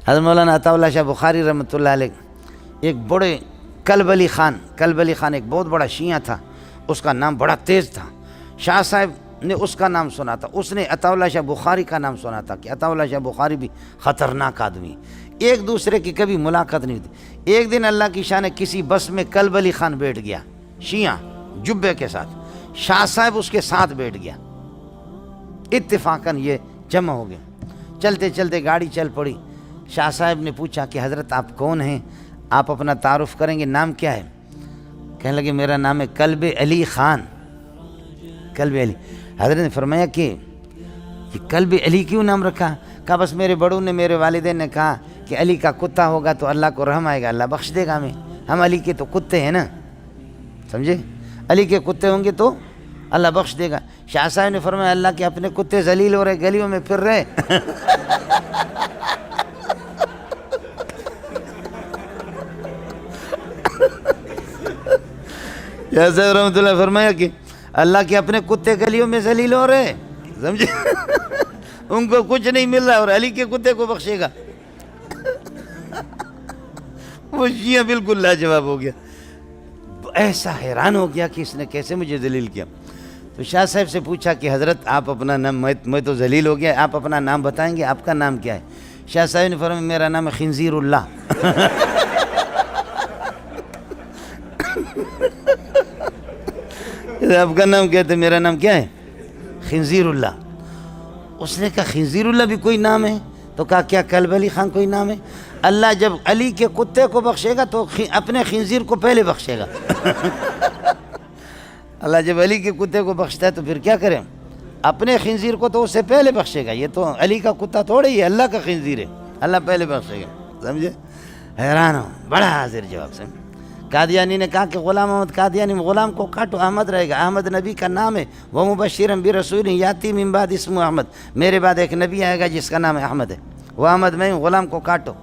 حضرت مولانا عطا اللہ شاہ بخاری رحمۃ اللہ علیہ ایک بڑے کلب علی خان ایک بہت بڑا شیعہ تھا، اس کا نام بڑا تیز تھا. شاہ صاحب نے اس کا نام سنا تھا، اس نے عطا اللہ شاہ بخاری کا نام سنا تھا کہ عطا اللہ شاہ بخاری بھی خطرناک آدمی. ایک دوسرے کی کبھی ملاقات نہیں ہوتی. ایک دن اللہ کی شان کسی بس میں کلب علی خان بیٹھ گیا شیعہ جبے کے ساتھ، شاہ صاحب اس کے ساتھ بیٹھ گیا. اتفاقاً یہ جمع ہو گیا. چلتے چلتے گاڑی چل پڑی. شاہ صاحب نے پوچھا کہ حضرت آپ کون ہیں، آپ اپنا تعارف کریں گے، نام کیا ہے؟ کہنے لگے میرا نام ہے کلب علی خان. کلب علی. حضرت نے فرمایا کہ یہ کلب علی کیوں نام رکھا؟ کہا بس میرے بڑوں نے، میرے والدین نے کہا کہ علی کا کتا ہوگا تو اللہ کو رحم آئے گا، اللہ بخش دے گا ہمیں. ہم علی کے تو کتے ہیں نا، سمجھے؟ علی کے کتے ہوں گے تو اللہ بخش دے گا. شاہ صاحب نے فرمایا اللہ کے اپنے کتے ذلیل ہو رہے، گلیوں میں پھر رہے. شاہ صاحب رحمۃ اللہ فرمایا کہ اللہ کے اپنے کتے گلیوں میں ذلیل ہو رہے، سمجھے؟ ان کو کچھ نہیں مل رہا اور علی کے کتے کو بخشے گا. وہ شیعہ بالکل لاجواب ہو گیا، ایسا حیران ہو گیا کہ اس نے کیسے مجھے ذلیل کیا. تو شاہ صاحب سے پوچھا کہ حضرت آپ اپنا نام، میں تو ذلیل ہو گیا، آپ اپنا نام بتائیں گے، آپ کا نام کیا ہے؟ شاہ صاحب نے فرمایا میرا نام ہے خنزیر اللہ. آپ کا نام کہتے میرا نام کیا ہے؟ خنزیر اللہ. اس نے کہا خنزیر اللہ بھی کوئی نام ہے؟ تو کہا کیا کلب علی خان کوئی نام ہے؟ اللہ جب علی کے کتے کو بخشے گا تو اپنے خنزیر کو پہلے بخشے گا. اللہ جب علی کے کتے کو بخشتا ہے تو پھر کیا کریں؟ اپنے خنزیر کو تو اس سے پہلے بخشے گا. یہ تو علی کا کتا تھوڑے ہی ہے، اللہ کا خنزیر ہے، اللہ پہلے بخشے گا. سمجھے؟ حیران ہو، بڑا حاضر جواب سے. قادیانی نے کہا کہ غلام احمد قادیانی، غلام کو کاٹو، احمد رہے گا. احمد نبی کا نام ہے. وہ مبشرم برسول یاتی من بعد اسمہ احمد، میرے بعد ایک نبی آئے گا جس کا نام احمد ہے، وہ احمد میں ہوں، غلام کو کاٹو.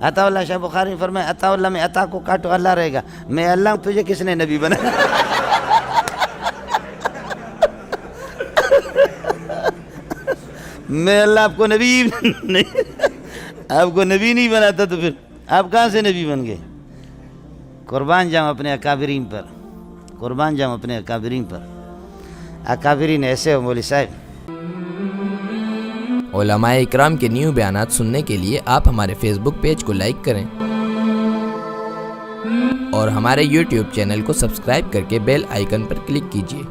عطا اللہ شاہ بخاری نے فرمایا عطا اللہ میں عطا کو کاٹو، اللہ رہے گا. میں اللہ ہوں، تجھے کس نے نبی بنا؟ میں اللہ آپ کو نبی نہیں، آپ کو نبی نہیں بناتا تو پھر آپ کہاں سے نبی بن گئے؟ قربان جاؤں اپنے اکابرین پر، قربان جاؤں اپنے اکابرین پر. اکابرین ایسے ہو مولوی صاحب. علماء اکرام کے نیو بیانات سننے کے لیے آپ ہمارے فیس بک پیج کو لائک کریں اور ہمارے یوٹیوب چینل کو سبسکرائب کر کے بیل آئیکن پر کلک کیجیے.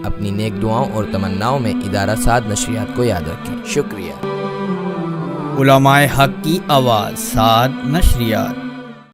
اپنی نیک دعاؤں اور تمناؤں میں ادارہ سعد نشریات کو یاد رکھیں. شکریہ. علماء حق کی آواز، سعد نشریات.